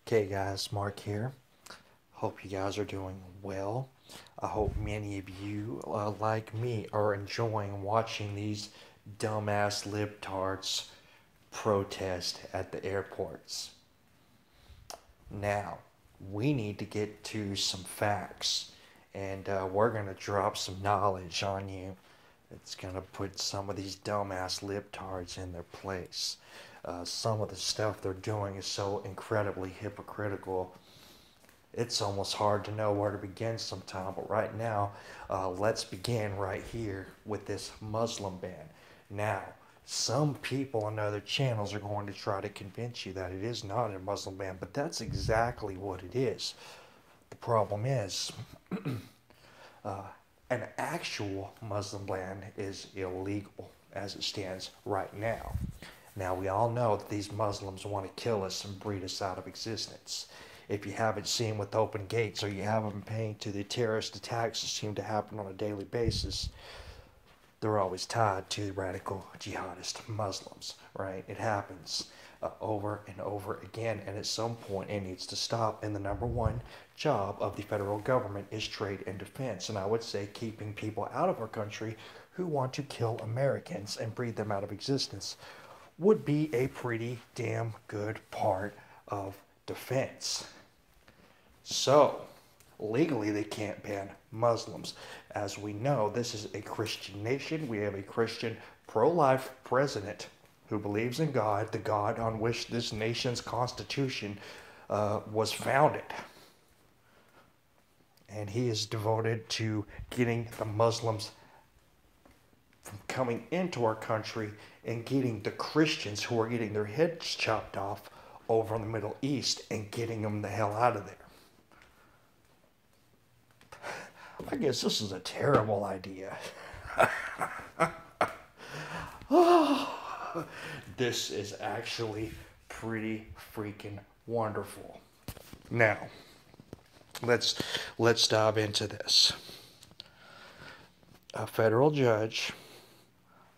Okay guys, Mark here. Hope you guys are doing well. I hope many of you, like me, are enjoying watching these dumbass libtards protest at the airports. Now, we need to get to some facts, and we're going to drop some knowledge on you. It's going to put some of these dumbass libtards in their place. Some of the stuff they're doing is so incredibly hypocritical. It's almost hard to know where to begin sometime, but right now, let's begin right here with this Muslim ban. Now, some people on other channels are going to try to convince you that it is not a Muslim ban, but that's exactly what it is. The problem is, uh, an actual Muslim ban is illegal as it stands right now. Now, we all know that these Muslims want to kill us and breed us out of existence. If you haven't seen with open gates or you haven't been paying to the terrorist attacks that seem to happen on a daily basis, they're always tied to radical jihadist Muslims, right? It happens over and over again, and at some point it needs to stop. And the number one job of the federal government is trade and defense, and I would say keeping people out of our country who want to kill Americans and breed them out of existence would be a pretty damn good part of defense. So, legally, they can't ban Muslims. As we know, this is a Christian nation. We have a Christian pro-life president who believes in God, the God on which this nation's constitution was founded. And he is devoted to getting the Muslims from coming into our country and getting the Christians who are getting their heads chopped off over in the Middle East and getting them the hell out of there. I guess this is a terrible idea. This is actually pretty freaking wonderful. Now, let's dive into this. A federal judge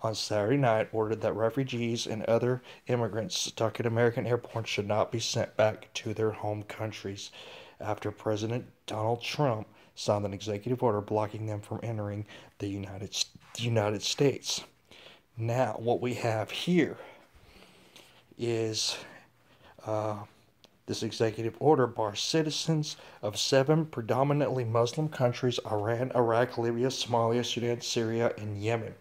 on Saturday night ordered that refugees and other immigrants stuck at American airports should not be sent back to their home countries after President Donald Trump signed an executive order blocking them from entering the United States. Now, what we have here is this executive order bars citizens of 7 predominantly Muslim countries: Iran, Iraq, Libya, Somalia, Sudan, Syria, and Yemen.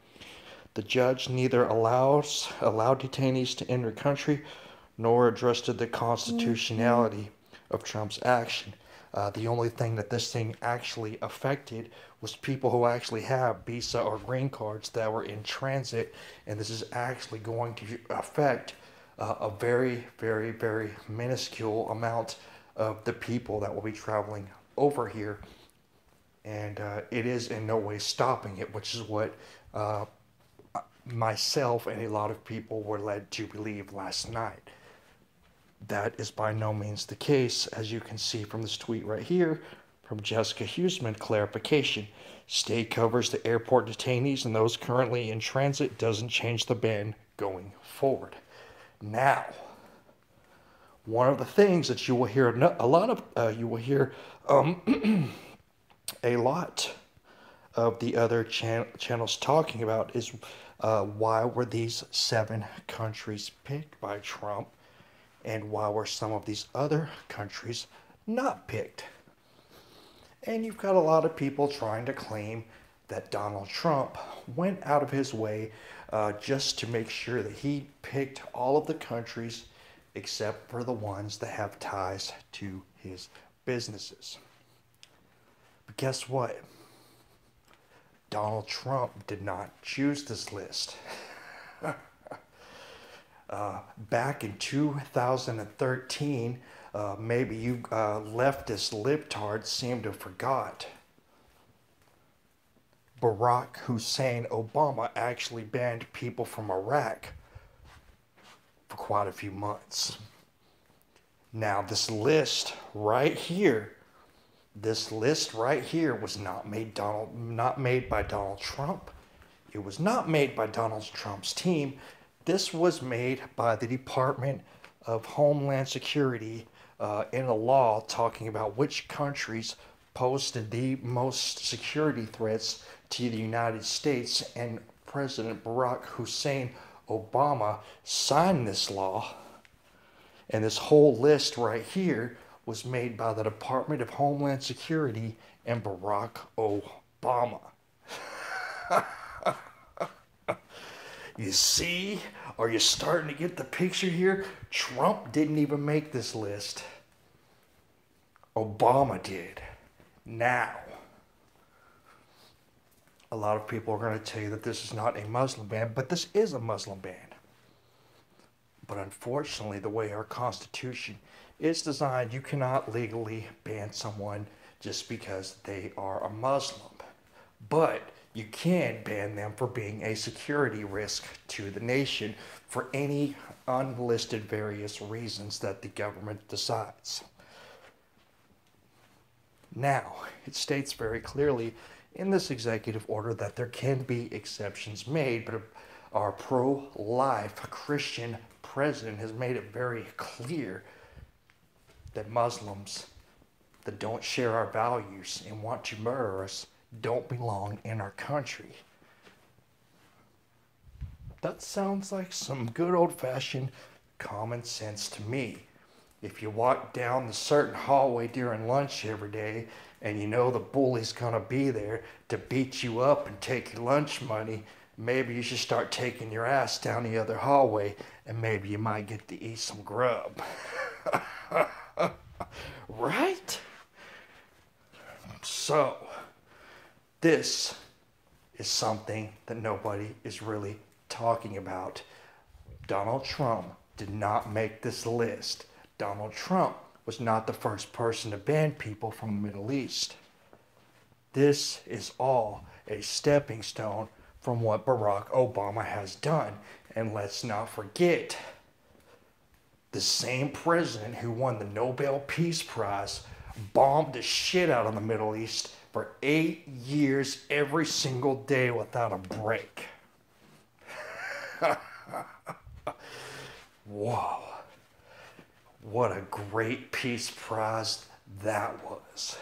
The judge neither allowed detainees to enter the country nor addressed the constitutionality of Trump's action. The only thing that this thing actually affected was people who actually have visa or green cards that were in transit, and this is actually going to affect a very, very, very minuscule amount of the people that will be traveling over here, and it is in no way stopping it, which is what myself and a lot of people were led to believe last night. That is by no means the case, as you can see from this tweet right here from Jessica Huseman. Clarification: state covers the airport detainees and those currently in transit, doesn't change the ban going forward. Now, one of the things that you will hear a lot of a lot of the other channels talking about is why were these 7 countries picked by Trump, and why were some of these other countries not picked? And you've got a lot of people trying to claim that Donald Trump went out of his way just to make sure that he picked all of the countries except for the ones that have ties to his businesses. But guess what? Donald Trump did not choose this list. Back in 2013, maybe you leftist libtards seem to have forgot, Barack Hussein Obama actually banned people from Iraq for quite a few months. Now, this list right here was not made by Donald Trump. It was not made by Donald Trump's team. This was made by the Department of Homeland Security in a law talking about which countries posed the most security threats to the United States, and President Barack Hussein Obama signed this law. And this whole list right here was made by the Department of Homeland Security and Barack Obama. You see? Are you starting to get the picture here? Trump didn't even make this list. Obama did. Now, a lot of people are going to tell you that this is not a Muslim ban, but this is a Muslim ban. But unfortunately, the way our Constitution is designed, you cannot legally ban someone just because they are a Muslim. But you can ban them for being a security risk to the nation for any unlisted various reasons that the government decides. Now, it states very clearly in this executive order that there can be exceptions made, but our pro-life Christian president has made it very clear that Muslims that don't share our values and want to murder us don't belong in our country. That sounds like some good old-fashioned common sense to me. If you walk down the certain hallway during lunch every day and you know the bully's gonna be there to beat you up and take your lunch money, maybe you should start taking your ass down the other hallway and maybe you might get to eat some grub. Right? So, this is something that nobody is really talking about. Donald Trump did not make this list. Donald Trump was not the first person to ban people from the Middle East. This is all a stepping stone from what Barack Obama has done. And let's not forget, the same president who won the Nobel Peace Prize bombed the shit out of the Middle East for 8 years every single day without a break. Whoa. What a great peace prize that was.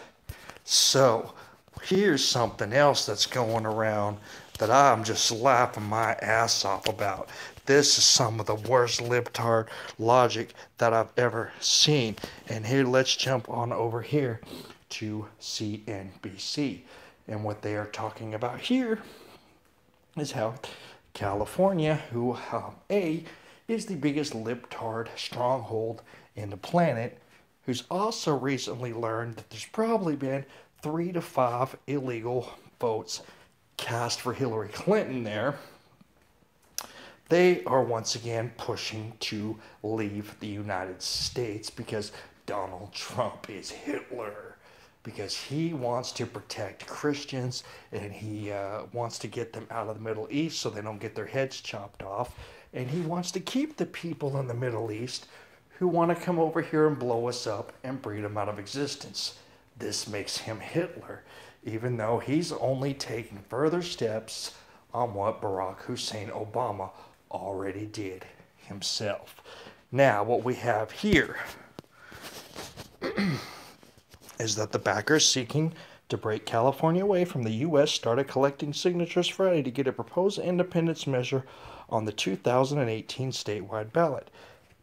So, here's something else that's going around that I'm just laughing my ass off about. This is some of the worst libtard logic that I've ever seen. And here, let's jump on over here to CNBC. And what they are talking about here is how California, who is the biggest libtard stronghold in the planet, who's also recently learned that there's probably been 3 to 5 illegal votes cast for Hillary Clinton there. They are once again pushing to leave the United States because Donald Trump is Hitler. Because he wants to protect Christians and he wants to get them out of the Middle East so they don't get their heads chopped off. And he wants to keep the people in the Middle East who want to come over here and blow us up and breed them out of existence. This makes him Hitler, even though he's only taking further steps on what Barack Hussein Obama already did himself. Now, what we have here is that the backers seeking to break California away from the U.S. started collecting signatures Friday to get a proposed independence measure on the 2018 statewide ballot.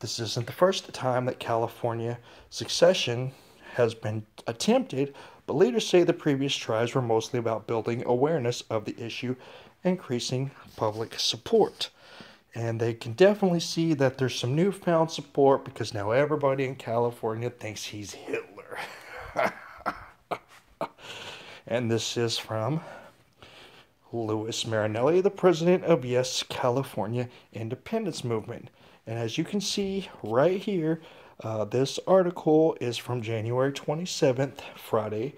This isn't the first time that California secession has been attempted, but leaders say the previous tries were mostly about building awareness of the issue and increasing public support. And they can definitely see that there's some newfound support because now everybody in California thinks he's Hitler. And this is from Louis Marinelli, the president of Yes California Independence Movement. And as you can see right here, this article is from January 27th, Friday.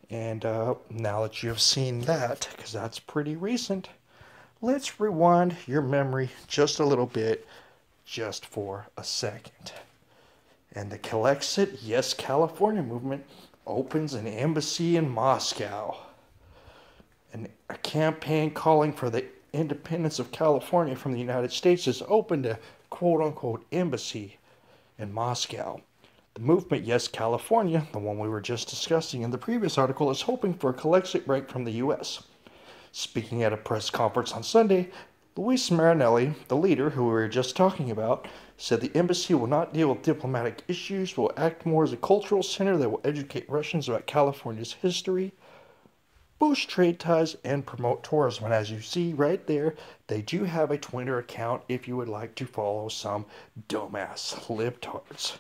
And now that you have seen that, because that's pretty recent, let's rewind your memory just a little bit, just for a second. And the Calexit Yes California movement opens an embassy in Moscow. And a campaign calling for the independence of California from the United States has opened a quote-unquote embassy in Moscow. The movement Yes California, the one we were just discussing in the previous article, is hoping for a collection break from the U.S. Speaking at a press conference on Sunday, Luis Marinelli, the leader who we were just talking about, said the embassy will not deal with diplomatic issues, will act more as a cultural center that will educate Russians about California's history, boost trade ties, and promote tourism. And as you see right there, they do have a Twitter account if you would like to follow some dumbass libtards.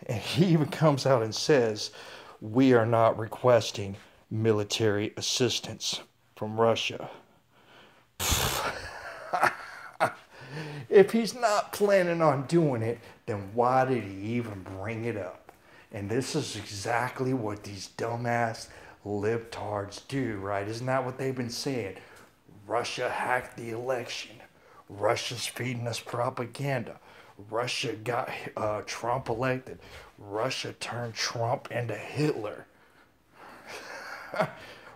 And he even comes out and says, we are not requesting military assistance from Russia. If he's not planning on doing it, then why did he even bring it up? And this is exactly what these dumbass libtards do, right? Isn't that what they've been saying? Russia hacked the election. Russia's feeding us propaganda. Russia got Trump elected. Russia turned Trump into Hitler.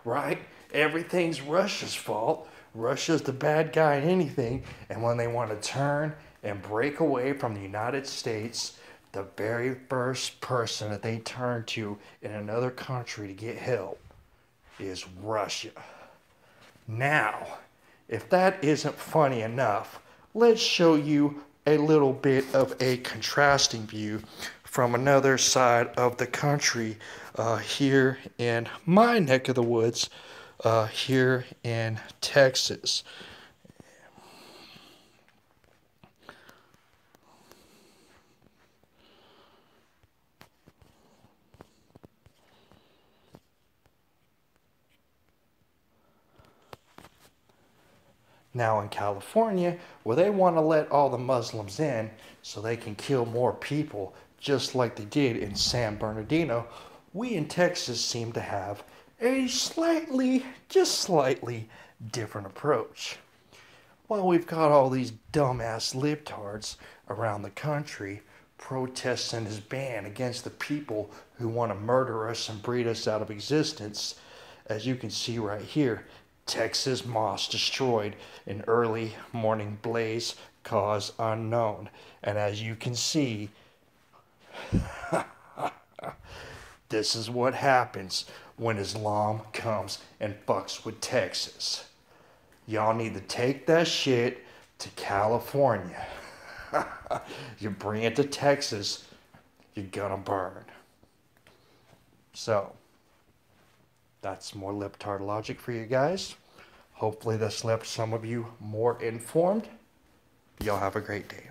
Right? Everything's Russia's fault. Russia's the bad guy in anything. And when they want to turn and break away from the United States, the very first person that they turn to in another country to get help is Russia. Now, if that isn't funny enough, let's show you a little bit of a contrasting view from another side of the country here in my neck of the woods, here in Texas. Now in California, where they want to let all the Muslims in so they can kill more people, just like they did in San Bernardino, we in Texas seem to have a slightly, just slightly different approach. While we've got all these dumbass libtards around the country protesting his ban against the people who want to murder us and breed us out of existence, as you can see right here, Texas mosque destroyed in early morning blaze, cause unknown. And as you can see, this is what happens when Islam comes and fucks with Texas. Y'all need to take that shit to California. You bring it to Texas, you're gonna burn. So, that's more libtard logic for you guys. Hopefully this left some of you more informed. Y'all have a great day.